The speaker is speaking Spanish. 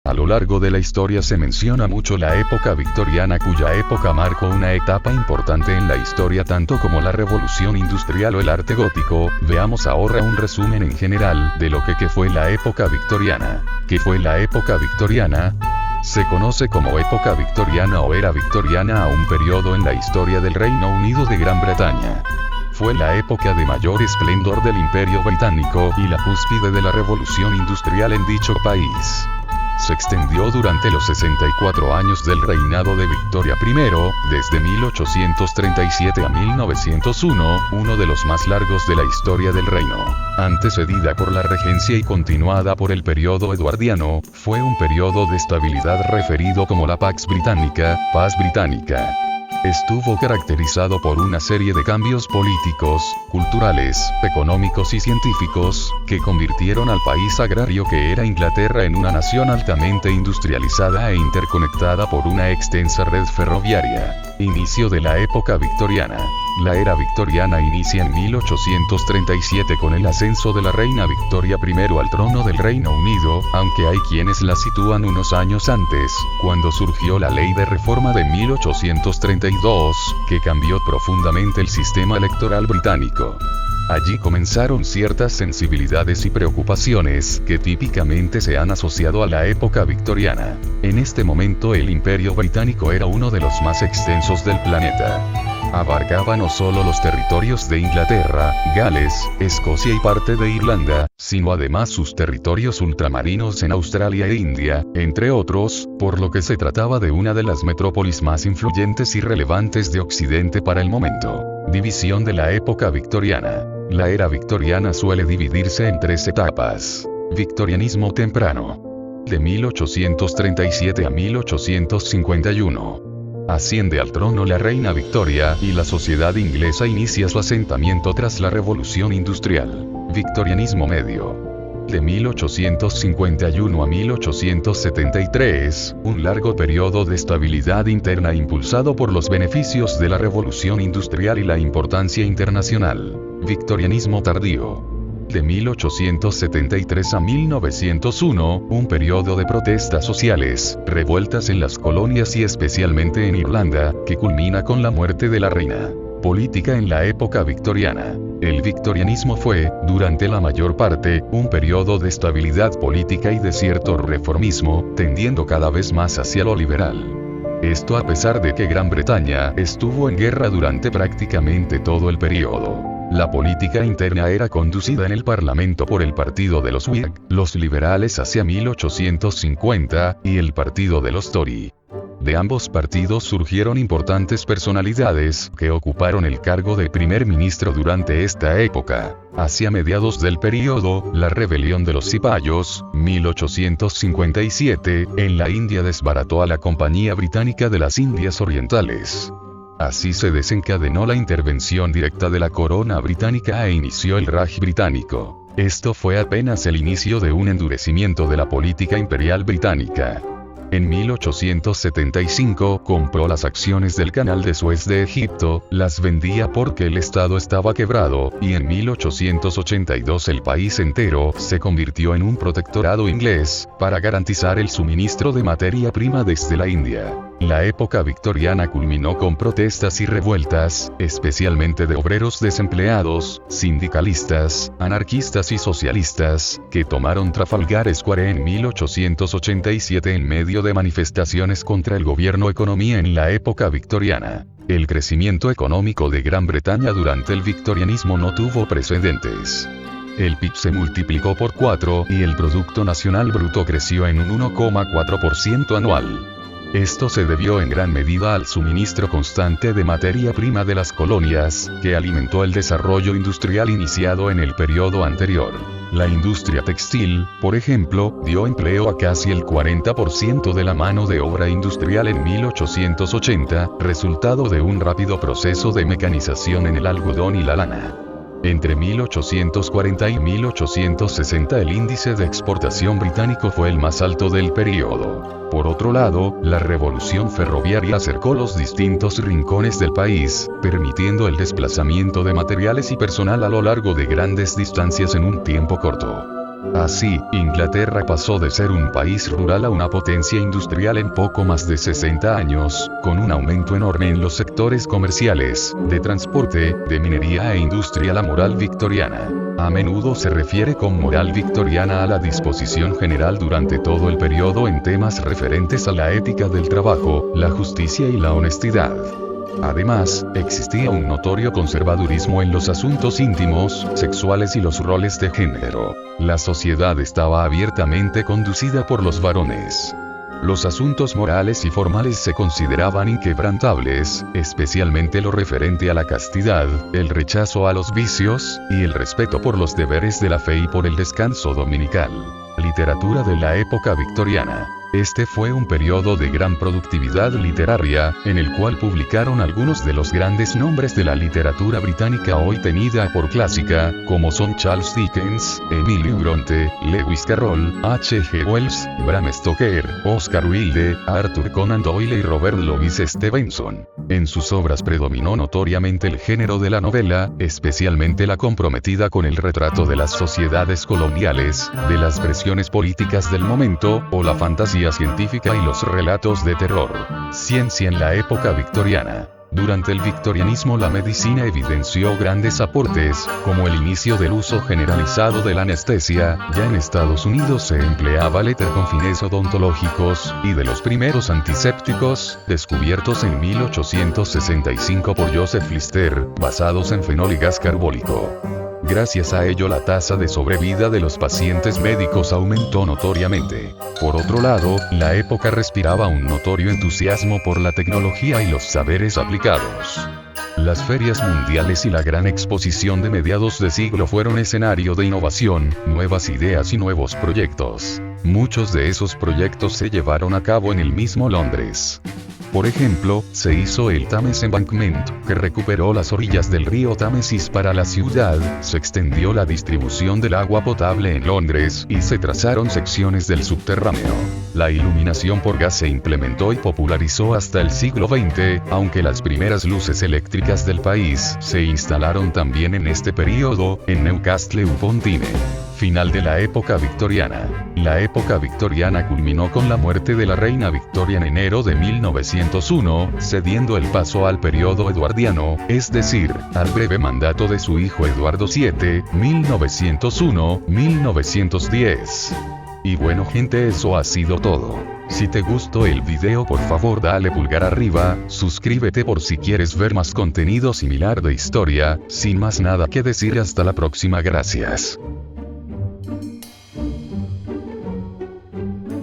A lo largo de la historia se menciona mucho la época victoriana, cuya época marcó una etapa importante en la historia tanto como la revolución industrial o el arte gótico. Veamos ahora un resumen en general de lo que fue la época victoriana. ¿Qué fue la época victoriana? Se conoce como época victoriana o era victoriana a un periodo en la historia del Reino Unido de Gran Bretaña. Fue la época de mayor esplendor del Imperio Británico y la cúspide de la revolución industrial en dicho país. Se extendió durante los 64 años del reinado de Victoria I, desde 1837 a 1901, uno de los más largos de la historia del reino. Antecedida por la regencia y continuada por el periodo eduardiano, fue un periodo de estabilidad referido como la Pax Britannica, Paz Británica. Estuvo caracterizado por una serie de cambios políticos, culturales, económicos y científicos, que convirtieron al país agrario que era Inglaterra en una nación altamente industrializada e interconectada por una extensa red ferroviaria. Inicio de la época victoriana. La era victoriana inicia en 1837 con el ascenso de la reina Victoria I al trono del Reino Unido, aunque hay quienes la sitúan unos años antes, cuando surgió la ley de reforma de 1832, que cambió profundamente el sistema electoral británico. Allí comenzaron ciertas sensibilidades y preocupaciones que típicamente se han asociado a la época victoriana. En este momento el Imperio Británico era uno de los más extensos del planeta. Abarcaba no solo los territorios de Inglaterra, Gales, Escocia y parte de Irlanda, sino además sus territorios ultramarinos en Australia e India, entre otros, por lo que se trataba de una de las metrópolis más influyentes y relevantes de Occidente para el momento. División de la época victoriana. La era victoriana suele dividirse en tres etapas. Victorianismo temprano. De 1837 a 1851. Asciende al trono la reina Victoria y la sociedad inglesa inicia su asentamiento tras la revolución industrial. Victorianismo medio. De 1851 a 1873, un largo periodo de estabilidad interna impulsado por los beneficios de la revolución industrial y la importancia internacional. Victorianismo tardío. De 1873 a 1901, un periodo de protestas sociales, revueltas en las colonias y especialmente en Irlanda, que culmina con la muerte de la reina. Política en la época victoriana. El victorianismo fue, durante la mayor parte, un periodo de estabilidad política y de cierto reformismo, tendiendo cada vez más hacia lo liberal. Esto a pesar de que Gran Bretaña estuvo en guerra durante prácticamente todo el periodo. La política interna era conducida en el Parlamento por el partido de los Whig, los liberales hacia 1850, y el partido de los Tory. De ambos partidos surgieron importantes personalidades que ocuparon el cargo de primer ministro durante esta época. Hacia mediados del periodo, la rebelión de los cipayos, 1857, en la India desbarató a la Compañía Británica de las Indias Orientales. Así se desencadenó la intervención directa de la corona británica e inició el Raj británico. Esto fue apenas el inicio de un endurecimiento de la política imperial británica. En 1875 compró las acciones del Canal de Suez de Egipto, las vendía porque el Estado estaba quebrado, y en 1882 el país entero se convirtió en un protectorado inglés, para garantizar el suministro de materia prima desde la India. La época victoriana culminó con protestas y revueltas, especialmente de obreros desempleados, sindicalistas, anarquistas y socialistas, que tomaron Trafalgar Square en 1887 en medio de manifestaciones contra el gobierno economía en la época victoriana. El crecimiento económico de Gran Bretaña durante el victorianismo no tuvo precedentes. El PIB se multiplicó por 4 y el Producto Nacional Bruto creció en un 1,4% anual. Esto se debió en gran medida al suministro constante de materia prima de las colonias, que alimentó el desarrollo industrial iniciado en el periodo anterior. La industria textil, por ejemplo, dio empleo a casi el 40% de la mano de obra industrial en 1880, resultado de un rápido proceso de mecanización en el algodón y la lana. Entre 1840 y 1860 el índice de exportación británico fue el más alto del periodo. Por otro lado, la revolución ferroviaria acercó los distintos rincones del país, permitiendo el desplazamiento de materiales y personal a lo largo de grandes distancias en un tiempo corto. Así, Inglaterra pasó de ser un país rural a una potencia industrial en poco más de 60 años, con un aumento enorme en los sectores comerciales, de transporte, de minería e industria. La moral victoriana. A menudo se refiere con moral victoriana a la disposición general durante todo el periodo en temas referentes a la ética del trabajo, la justicia y la honestidad. Además, existía un notorio conservadurismo en los asuntos íntimos, sexuales y los roles de género. La sociedad estaba abiertamente conducida por los varones. Los asuntos morales y formales se consideraban inquebrantables, especialmente lo referente a la castidad, el rechazo a los vicios, y el respeto por los deberes de la fe y por el descanso dominical. Literatura de la época victoriana. Este fue un periodo de gran productividad literaria, en el cual publicaron algunos de los grandes nombres de la literatura británica hoy tenida por clásica, como son Charles Dickens, Emilio Bronte, Lewis Carroll, H.G. Wells, Bram Stoker, Oscar Wilde, Arthur Conan Doyle y Robert Louis Stevenson. En sus obras predominó notoriamente el género de la novela, especialmente la comprometida con el retrato de las sociedades coloniales, de las presiones políticas del momento, o la fantasía científica y los relatos de terror. Ciencia en la época victoriana. Durante el victorianismo la medicina evidenció grandes aportes, como el inicio del uso generalizado de la anestesia, ya en Estados Unidos se empleaba el éter con fines odontológicos, y de los primeros antisépticos, descubiertos en 1865 por Joseph Lister, basados en fenol y gas carbólico. Gracias a ello la tasa de sobrevida de los pacientes médicos aumentó notoriamente. Por otro lado, la época respiraba un notorio entusiasmo por la tecnología y los saberes aplicados. Las ferias mundiales y la gran exposición de mediados de siglo fueron escenario de innovación, nuevas ideas y nuevos proyectos. Muchos de esos proyectos se llevaron a cabo en el mismo Londres. Por ejemplo, se hizo el Thames Embankment, que recuperó las orillas del río Támesis para la ciudad, se extendió la distribución del agua potable en Londres, y se trazaron secciones del subterráneo. La iluminación por gas se implementó y popularizó hasta el siglo XX, aunque las primeras luces eléctricas del país se instalaron también en este período, en Newcastle upon Tyne. Final de la época victoriana. La época victoriana culminó con la muerte de la reina Victoria en enero de 1901, cediendo el paso al periodo eduardiano, es decir, al breve mandato de su hijo Eduardo VII, 1901-1910. Y bueno gente, eso ha sido todo. Si te gustó el video por favor dale pulgar arriba, suscríbete por si quieres ver más contenido similar de historia, sin más nada que decir hasta la próxima, gracias.